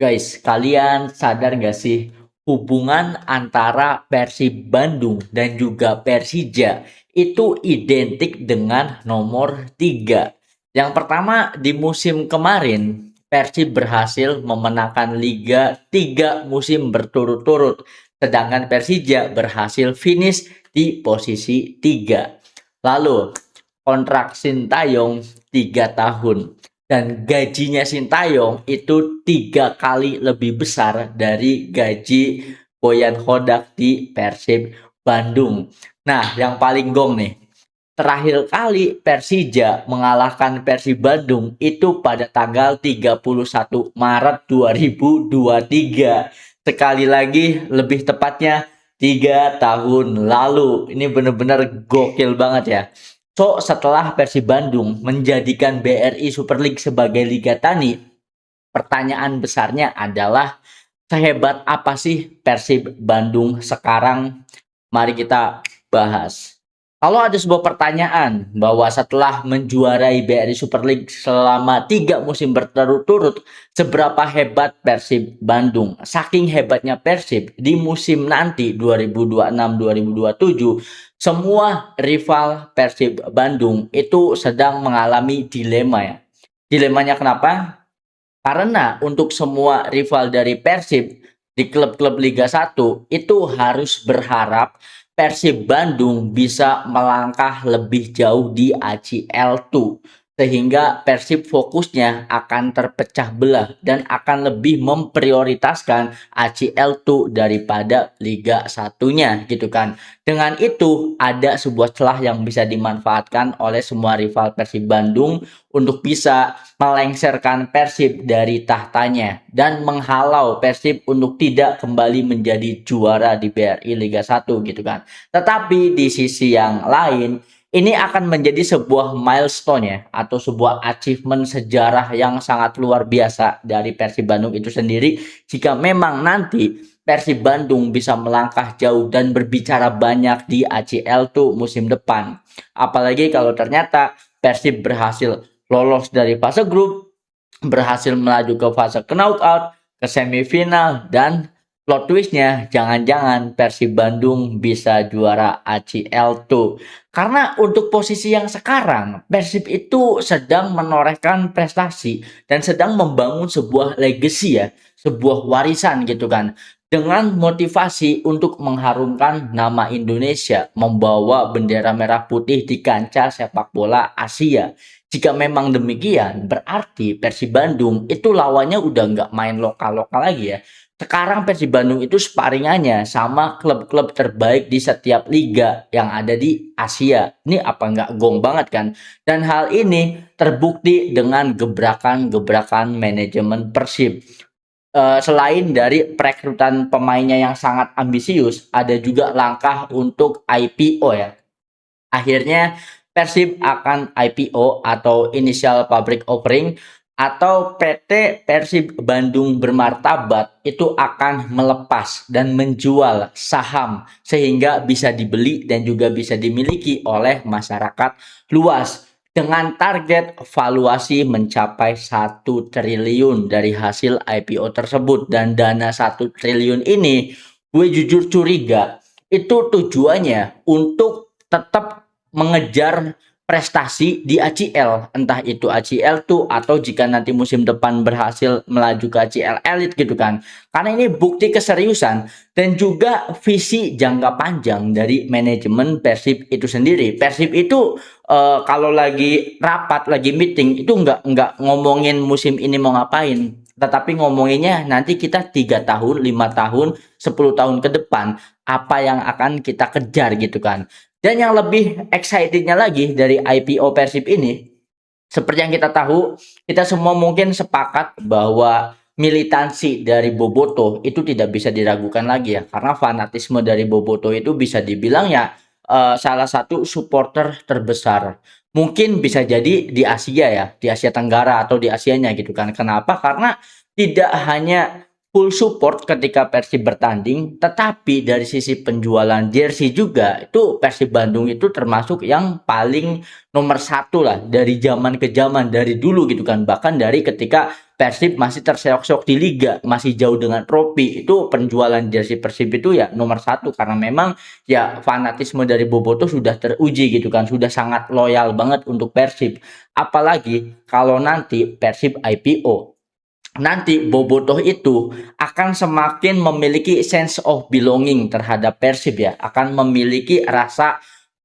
Guys, kalian sadar nggak sih hubungan antara Persib Bandung dan juga Persija itu identik dengan nomor 3. Yang pertama, di musim kemarin Persib berhasil memenangkan Liga 3 musim berturut-turut, sedangkan Persija berhasil finish di posisi 3. Lalu, kontrak Sintayong 3 tahun dan gajinya Sintayong itu 3 kali lebih besar dari gaji Boyan Hodak di Persib Bandung. Nah, yang paling gong nih, terakhir kali Persija mengalahkan Persib Bandung itu pada tanggal 31 Maret 2023. Sekali lagi, lebih tepatnya 3 tahun lalu. Ini benar-benar gokil banget ya. So, setelah Persib Bandung menjadikan BRI Super League sebagai Liga Tani, pertanyaan besarnya adalah sehebat apa sih Persib Bandung sekarang? Mari kita bahas. Kalau ada sebuah pertanyaan bahwa setelah menjuarai BRI Super League selama 3 musim berturut-turut, seberapa hebat Persib Bandung? Saking hebatnya Persib di musim nanti 2026-2027, semua rival Persib Bandung itu sedang mengalami dilema ya. Dilemanya kenapa? Karena untuk semua rival dari Persib di klub-klub Liga 1 itu harus berharap Persib Bandung bisa melangkah lebih jauh di ACL 2 sehingga Persib fokusnya akan terpecah belah dan akan lebih memprioritaskan ACL 2 daripada Liga 1-nya gitu kan. Dengan itu ada sebuah celah yang bisa dimanfaatkan oleh semua rival Persib Bandung untuk bisa melengsarkan Persib dari tahtanya dan menghalau Persib untuk tidak kembali menjadi juara di BRI Liga 1 gitu kan. Tetapi di sisi yang lain, ini akan menjadi sebuah milestone ya atau sebuah achievement sejarah yang sangat luar biasa dari Persib Bandung itu sendiri jika memang nanti Persib Bandung bisa melangkah jauh dan berbicara banyak di ACL tuh musim depan. Apalagi kalau ternyata Persib berhasil lolos dari fase grup, berhasil melaju ke fase knockout, ke semifinal, dan plot twistnya jangan-jangan Persib Bandung bisa juara ACL tuh. Karena untuk posisi yang sekarang, Persib itu sedang menorehkan prestasi dan sedang membangun sebuah legacy ya, sebuah warisan gitu kan. Dengan motivasi untuk mengharumkan nama Indonesia, membawa bendera merah putih di kancah sepak bola Asia. Jika memang demikian, berarti Persib Bandung itu lawannya udah nggak main lokal-lokal lagi ya. Sekarang Persib Bandung itu sparingannya sama klub-klub terbaik di setiap liga yang ada di Asia. Ini apa nggak gong banget kan? Dan hal ini terbukti dengan gebrakan-gebrakan manajemen Persib. Selain dari perekrutan pemainnya yang sangat ambisius, ada juga langkah untuk IPO ya. Akhirnya Persib akan IPO atau Initial Public Offering atau PT Persib Bandung Bermartabat itu akan melepas dan menjual saham sehingga bisa dibeli dan juga bisa dimiliki oleh masyarakat luas dengan target valuasi mencapai 1 triliun dari hasil IPO tersebut. Dan dana 1 triliun ini gue jujur curiga itu tujuannya untuk tetap mengejar prestasi di ACL, entah itu ACL tuh atau jika nanti musim depan berhasil melaju ke ACL Elite gitu kan. Karena ini bukti keseriusan dan juga visi jangka panjang dari manajemen Persib itu sendiri. Persib itu kalau lagi rapat, lagi meeting itu nggak ngomongin musim ini mau ngapain, tetapi ngomonginnya nanti kita 3 tahun, 5 tahun, 10 tahun ke depan apa yang akan kita kejar gitu kan. Dan yang lebih excitednya lagi dari IPO Persib ini, seperti yang kita tahu, kita semua mungkin sepakat bahwa militansi dari Boboto itu tidak bisa diragukan lagi ya, karena fanatisme dari Boboto itu bisa dibilang ya salah satu supporter terbesar. Mungkin bisa jadi di Asia ya, di Asia Tenggara atau di Asianya gitu kan. Kenapa? Karena tidak hanya full support ketika Persib bertanding, tetapi dari sisi penjualan jersey juga itu Persib Bandung itu termasuk yang paling nomor satu lah dari zaman ke zaman, dari dulu gitu kan, bahkan dari ketika Persib masih terseok-seok di liga, masih jauh dengan trofi, itu penjualan jersey Persib itu ya nomor satu, karena memang ya fanatisme dari Bobotoh sudah teruji gitu kan, sudah sangat loyal banget untuk Persib. Apalagi kalau nanti Persib IPO, nanti Bobotoh itu akan semakin memiliki sense of belonging terhadap Persib ya, akan memiliki rasa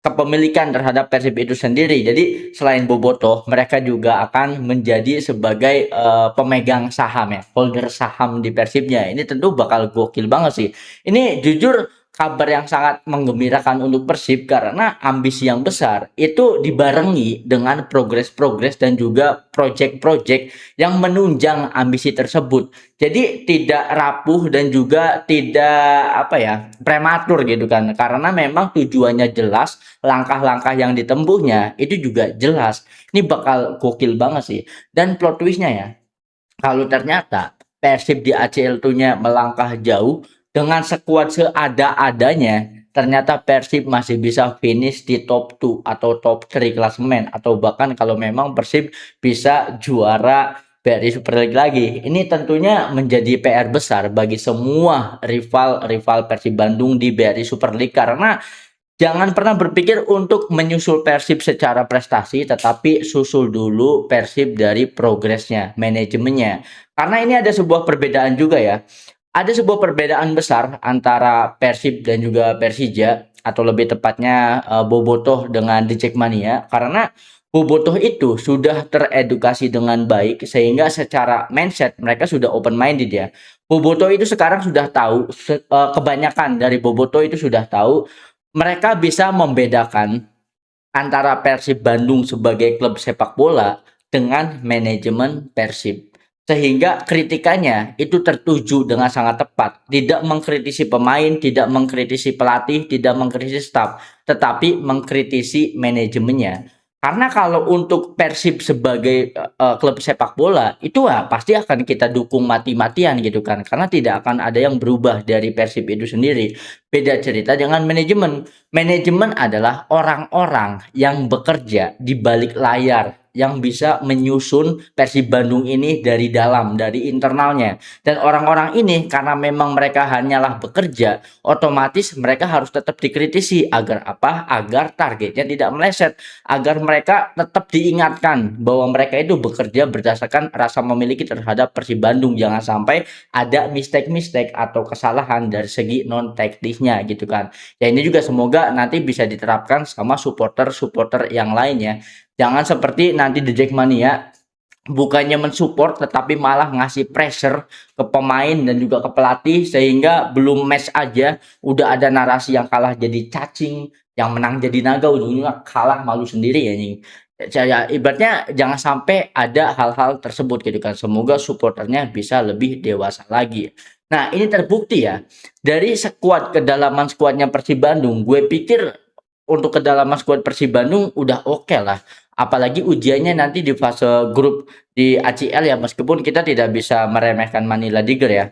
kepemilikan terhadap Persib itu sendiri. Jadi selain Bobotoh, mereka juga akan menjadi sebagai pemegang saham ya, holder saham di Persibnya. Ini tentu bakal gokil banget sih. Ini jujur kabar yang sangat menggembirakan untuk Persib, karena ambisi yang besar itu dibarengi dengan progres-progres dan juga project-project yang menunjang ambisi tersebut. Jadi tidak rapuh dan juga tidak apa ya, prematur gitu kan. Karena memang tujuannya jelas, langkah-langkah yang ditempuhnya itu juga jelas. Ini bakal gokil banget sih. Dan plot twistnya ya, kalau ternyata Persib di ACL nya melangkah jauh dengan sekuat seada-adanya, ternyata Persib masih bisa finish di top 2 atau top 3 klasemen, atau bahkan kalau memang Persib bisa juara BRI Super League lagi. Ini tentunya menjadi PR besar bagi semua rival-rival Persib Bandung di BRI Super League, karena jangan pernah berpikir untuk menyusul Persib secara prestasi, tetapi susul dulu Persib dari progresnya, manajemennya. Karena ini ada sebuah perbedaan juga ya. Ada sebuah perbedaan besar antara Persib dan juga Persija, atau lebih tepatnya Bobotoh dengan The Jackmania, karena Bobotoh itu sudah teredukasi dengan baik sehingga secara mindset mereka sudah open minded ya. Bobotoh itu sekarang sudah tahu, kebanyakan dari Bobotoh itu sudah tahu, mereka bisa membedakan antara Persib Bandung sebagai klub sepak bola dengan manajemen Persib. Sehingga kritikannya itu tertuju dengan sangat tepat. Tidak mengkritisi pemain, tidak mengkritisi pelatih, tidak mengkritisi staf, tetapi mengkritisi manajemennya. Karena kalau untuk Persib sebagai klub sepak bola, itu pasti akan kita dukung mati-matian gitu kan. Karena tidak akan ada yang berubah dari Persib itu sendiri. Beda cerita dengan manajemen. Manajemen adalah orang-orang yang bekerja di balik layar, yang bisa menyusun Persib Bandung ini dari dalam, dari internalnya. Dan orang-orang ini karena memang mereka hanyalah bekerja, otomatis mereka harus tetap dikritisi. Agar apa? Agar targetnya tidak meleset, agar mereka tetap diingatkan bahwa mereka itu bekerja berdasarkan rasa memiliki terhadap Persib Bandung. Jangan sampai ada mistake-mistake atau kesalahan dari segi non teknisnya gitu kan. Ya ini juga semoga nanti bisa diterapkan sama supporter-supporter yang lainnya. Jangan seperti nanti The Jackmania bukannya mensupport tetapi malah ngasih pressure ke pemain dan juga ke pelatih, sehingga belum match aja udah ada narasi yang kalah jadi cacing, yang menang jadi naga, ujungnya kalah malu sendiri ya nih. Ya, ibaratnya jangan sampai ada hal-hal tersebut gitu kan. Semoga supporternya bisa lebih dewasa lagi. Nah, ini terbukti ya dari kedalaman skuadnya Persib Bandung. Gue pikir untuk kedalaman skuad Persib Bandung udah oke lah. Apalagi ujiannya nanti di fase grup di ACL ya, meskipun kita tidak bisa meremehkan Manila Tiger ya.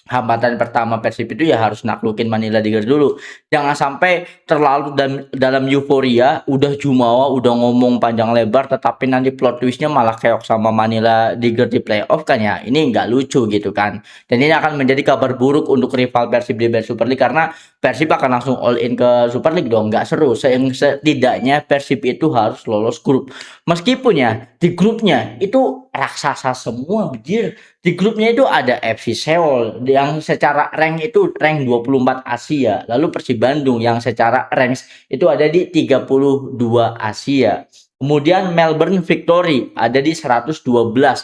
Hambatan pertama Persib itu ya harus naklukin Manila Tiger dulu. Jangan sampai terlalu dalam euforia, udah jumawa, udah ngomong panjang lebar, tetapi nanti plot twistnya malah keok sama Manila Tiger di playoff kan ya. Ini nggak lucu gitu kan. Dan ini akan menjadi kabar buruk untuk rival Persib di Super League, karena Persib akan langsung all in ke Super League dong. Nggak seru. Setidaknya Persib itu harus lolos grup. Meskipun ya di grupnya itu raksasa semua, bejir. Di grupnya itu ada FC Seoul yang secara rank itu rank 24 Asia. Lalu Persib Bandung yang secara rank itu ada di 32 Asia. Kemudian Melbourne Victory ada di 112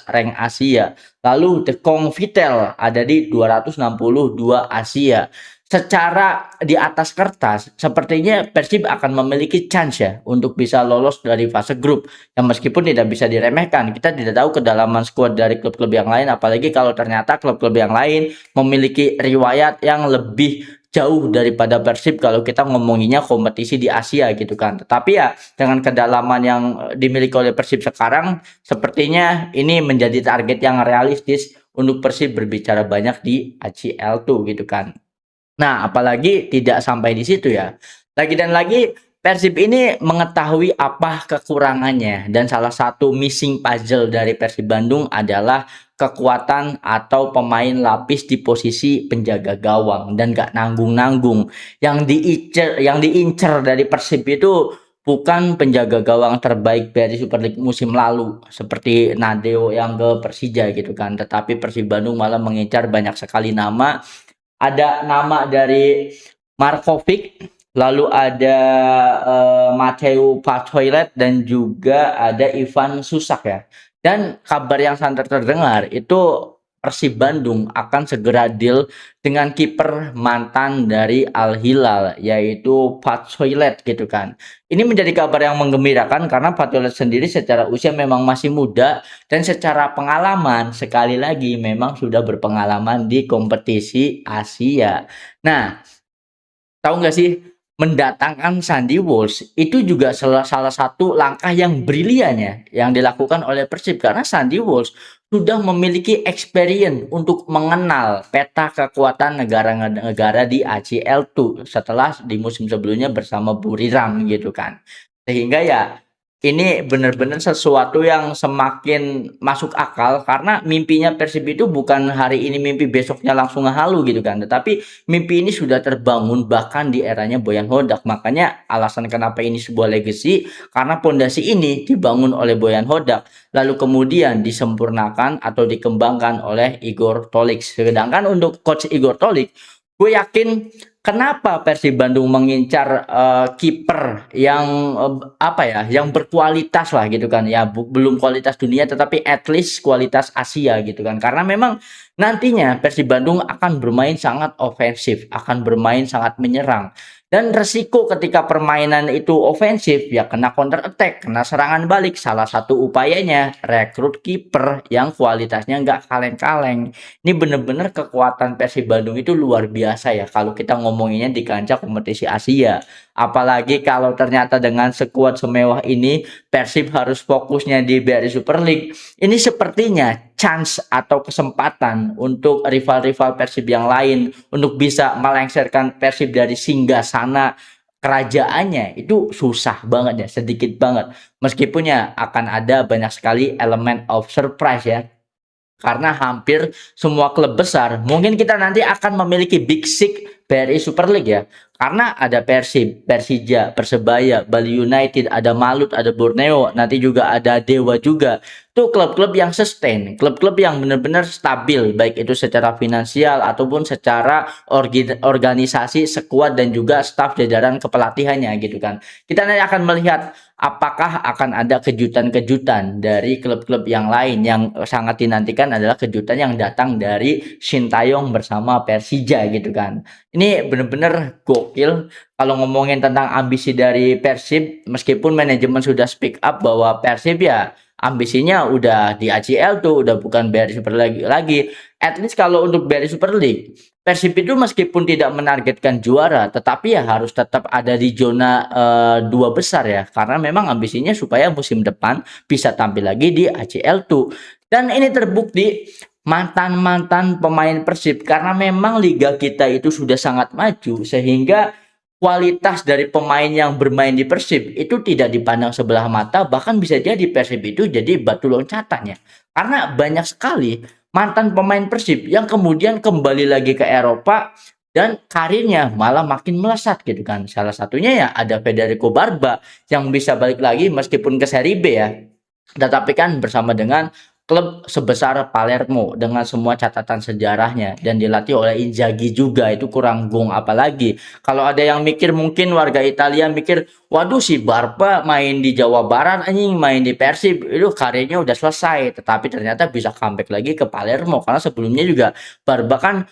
rank Asia. Lalu The Kong Vitel ada di 262 Asia. Secara di atas kertas, sepertinya Persib akan memiliki chance ya untuk bisa lolos dari fase grup. Yang meskipun tidak bisa diremehkan, kita tidak tahu kedalaman skuad dari klub-klub yang lain, apalagi kalau ternyata klub-klub yang lain memiliki riwayat yang lebih jauh daripada Persib kalau kita ngomonginnya kompetisi di Asia gitu kan. Tetapi ya dengan kedalaman yang dimiliki oleh Persib sekarang, sepertinya ini menjadi target yang realistis untuk Persib berbicara banyak di ACL tuh gitu kan. Nah, apalagi tidak sampai di situ ya. Lagi dan lagi Persib ini mengetahui apa kekurangannya dan salah satu missing puzzle dari Persib Bandung adalah kekuatan atau pemain lapis di posisi penjaga gawang dan gak nanggung-nanggung. Yang diincer dari Persib itu bukan penjaga gawang terbaik dari Super League musim lalu seperti Nadeo yang ke Persija gitu kan, tetapi Persib Bandung malah mengincar banyak sekali nama. Ada nama dari Markovic, lalu ada Mateu Pacoilet dan juga ada Ivan Susak ya. Dan kabar yang santer terdengar itu Persib Bandung akan segera deal dengan kiper mantan dari Al Hilal yaitu Pacoilet gitu kan. Ini menjadi kabar yang menggembirakan karena Pacoilet sendiri secara usia memang masih muda dan secara pengalaman sekali lagi memang sudah berpengalaman di kompetisi Asia. Nah, tahu nggak sih, mendatangkan Sandy Walsh itu juga salah satu langkah yang brilian ya yang dilakukan oleh Persib karena Sandy Walsh sudah memiliki experience untuk mengenal peta kekuatan negara-negara di ACL tuh setelah di musim sebelumnya bersama Buriram gitu kan. Sehingga ya ini benar-benar sesuatu yang semakin masuk akal karena mimpinya Persib itu bukan hari ini mimpi besoknya langsung halu gitu kan, tetapi mimpi ini sudah terbangun bahkan di eranya Boyan Hodak. Makanya alasan kenapa ini sebuah legacy karena pondasi ini dibangun oleh Boyan Hodak lalu kemudian disempurnakan atau dikembangkan oleh Igor Tolik. Sedangkan untuk coach Igor Tolik, gue yakin kenapa Persib Bandung mengincar kiper yang apa ya, yang berkualitas lah gitu kan ya, belum kualitas dunia tetapi at least kualitas Asia gitu kan. Karena memang nantinya Persib Bandung akan bermain sangat ofensif, akan bermain sangat menyerang. Dan resiko ketika permainan itu ofensif ya kena counter attack, kena serangan balik. Salah satu upayanya rekrut kiper yang kualitasnya nggak kaleng-kaleng. Ini bener-bener kekuatan Persib Bandung itu luar biasa ya kalau kita ngomonginnya di kancah kompetisi Asia. Apalagi kalau ternyata dengan sekuat semewah ini Persib harus fokusnya di BRI Super League. Ini sepertinya chance atau kesempatan untuk rival-rival Persib yang lain untuk bisa melengsarkan Persib dari singgah sana kerajaannya itu susah banget ya, sedikit banget. Meskipun ya akan ada banyak sekali elemen of surprise ya. Karena hampir semua klub besar mungkin kita nanti akan memiliki Big Six BRI Super League ya. Karena ada Persib, Persija, Persebaya, Bali United, ada Malut, ada Borneo, nanti juga ada Dewa juga. Itu klub-klub yang sustain, klub-klub yang benar-benar stabil baik itu secara finansial ataupun secara organisasi sekuat dan juga staf jajaran kepelatihannya gitu kan. Kita nanti akan melihat apakah akan ada kejutan-kejutan dari klub-klub yang lain. Yang sangat dinantikan adalah kejutan yang datang dari Sintayong bersama Persija gitu kan. Ini benar-benar gokil kalau ngomongin tentang ambisi dari Persib, meskipun manajemen sudah speak up bahwa Persib ya ambisinya udah di ACL tuh, udah bukan BRI Super League lagi. At least kalau untuk BRI Super League, Persib itu meskipun tidak menargetkan juara, tetapi ya harus tetap ada di zona dua besar ya, karena memang ambisinya supaya musim depan bisa tampil lagi di ACL tuh. Dan ini terbukti mantan-mantan pemain Persib karena memang liga kita itu sudah sangat maju sehingga kualitas dari pemain yang bermain di Persib itu tidak dipandang sebelah mata, bahkan bisa jadi Persib itu jadi batu loncatannya karena banyak sekali mantan pemain Persib yang kemudian kembali lagi ke Eropa dan karirnya malah makin melesat gitu kan. Salah satunya ya ada Federico Barba yang bisa balik lagi meskipun ke Serie B ya, tetapi kan bersama dengan klub sebesar Palermo dengan semua catatan sejarahnya dan dilatih oleh Inzaghi juga, itu kurang gong apalagi. Kalau ada yang mikir, mungkin warga Italia mikir, waduh si Barba main di Jawa Barat anjing, main di Persib itu karirnya udah selesai, tetapi ternyata bisa comeback lagi ke Palermo karena sebelumnya juga Barba kan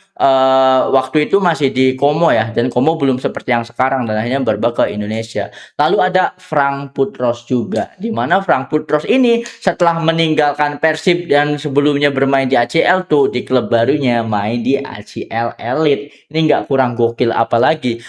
waktu itu masih di Como ya, dan Como belum seperti yang sekarang dan akhirnya Barba ke Indonesia. Lalu ada Frank Putros juga, di mana Frank Putros ini setelah meninggalkan Persib dan sebelumnya bermain di ACL tuh, di klub barunya main di ACL Elite. Ini nggak kurang gokil apalagi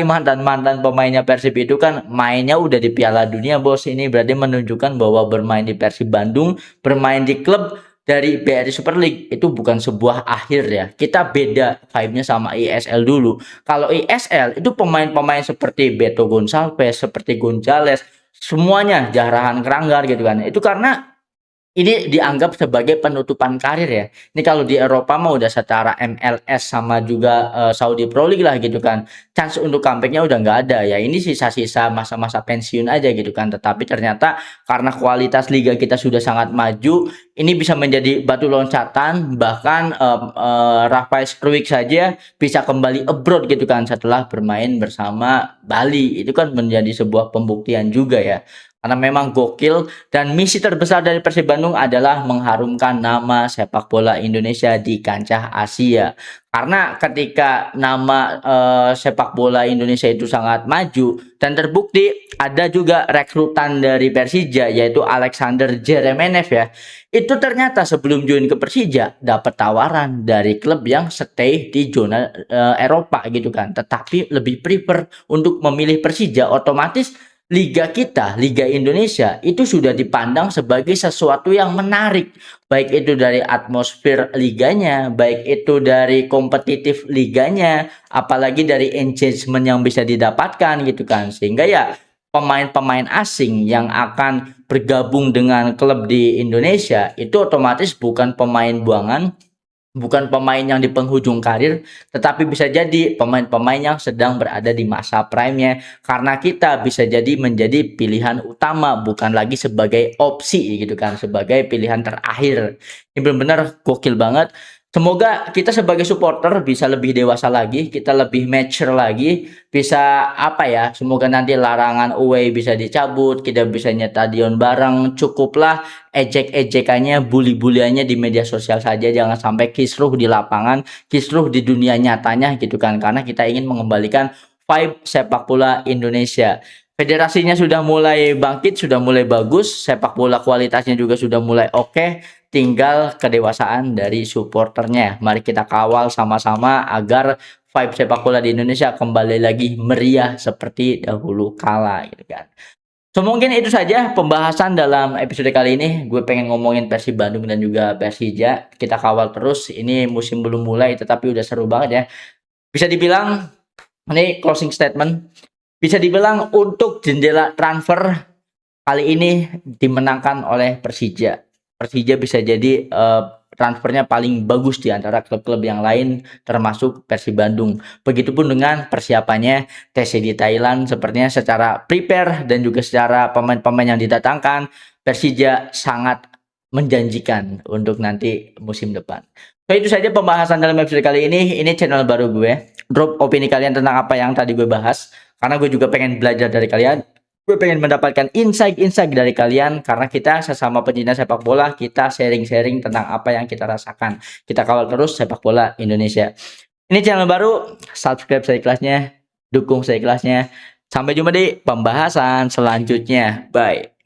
mantan-mantan pemainnya Persib itu kan mainnya udah di Piala Dunia bos. Ini berarti menunjukkan bahwa bermain di Persib Bandung, bermain di klub dari BRI Super League itu bukan sebuah akhir ya. Kita beda vibe-nya sama ISL dulu. Kalau ISL itu pemain-pemain seperti Beto Gonçalves, seperti Gonzales, semuanya jarahan keranggar gitu kan. Itu karena ini dianggap sebagai penutupan karir ya. Ini kalau di Eropa mah udah setara MLS sama juga Saudi Pro League lah gitu kan. Chance untuk comeback-nya udah nggak ada ya. Ini sisa-sisa masa-masa pensiun aja gitu kan. Tetapi ternyata karena kualitas liga kita sudah sangat maju, ini bisa menjadi batu loncatan. Bahkan Rafael Struijk saja bisa kembali abroad gitu kan setelah bermain bersama Bali. Itu kan menjadi sebuah pembuktian juga ya. Karena memang gokil dan misi terbesar dari Persib Bandung adalah mengharumkan nama sepak bola Indonesia di kancah Asia. Karena ketika nama sepak bola Indonesia itu sangat maju dan terbukti ada juga rekrutan dari Persija yaitu Alexander Jeremenev ya. Itu ternyata sebelum join ke Persija dapat tawaran dari klub yang stay di zona Eropa gitu kan. Tetapi lebih prefer untuk memilih Persija, otomatis liga kita, Liga Indonesia itu sudah dipandang sebagai sesuatu yang menarik, baik itu dari atmosfer liganya, baik itu dari kompetitif liganya, apalagi dari engagement yang bisa didapatkan gitu kan. Sehingga ya pemain-pemain asing yang akan bergabung dengan klub di Indonesia itu otomatis bukan pemain buangan, bukan pemain yang di penghujung karir, tetapi bisa jadi pemain-pemain yang sedang berada di masa prime-nya. Karena kita bisa jadi menjadi pilihan utama, bukan lagi sebagai opsi gitu kan, sebagai pilihan terakhir. Ini benar-benar gokil banget. Semoga kita sebagai supporter bisa lebih dewasa lagi, kita lebih mature lagi, bisa apa ya, semoga nanti larangan away bisa dicabut, kita bisa stadion bareng, cukuplah ejek-ejekannya, bully-buliannya di media sosial saja, jangan sampai kisruh di lapangan, kisruh di dunia nyatanya gitu kan, karena kita ingin mengembalikan vibe sepak bola Indonesia. Federasinya sudah mulai bangkit, sudah mulai bagus, sepak bola kualitasnya juga sudah mulai oke, tinggal kedewasaan dari supporternya. Mari kita kawal sama-sama agar vibe sepak bola di Indonesia kembali lagi meriah seperti dahulu kala gitu kan. So mungkin itu saja pembahasan dalam episode kali ini. Gue pengen ngomongin Persib Bandung dan juga Persija. Kita kawal terus. Ini musim belum mulai tetapi udah seru banget ya. Bisa dibilang ini closing statement. Bisa dibilang untuk jendela transfer kali ini dimenangkan oleh Persija. Persija bisa jadi transfernya paling bagus di antara klub-klub yang lain termasuk Persib Bandung. Begitupun dengan persiapannya TC di Thailand, sepertinya secara prepare dan juga secara pemain-pemain yang didatangkan Persija sangat menjanjikan untuk nanti musim depan. So itu saja pembahasan dalam episode kali ini. Ini channel baru gue. Drop opini kalian tentang apa yang tadi gue bahas. Karena gue juga pengen belajar dari kalian. Gue pengen mendapatkan insight-insight dari kalian. Karena kita sesama pencinta sepak bola, kita sharing-sharing tentang apa yang kita rasakan. Kita kawal terus sepak bola Indonesia. Ini channel baru, subscribe seikhlasnya, dukung seikhlasnya. Sampai jumpa di pembahasan selanjutnya. Bye.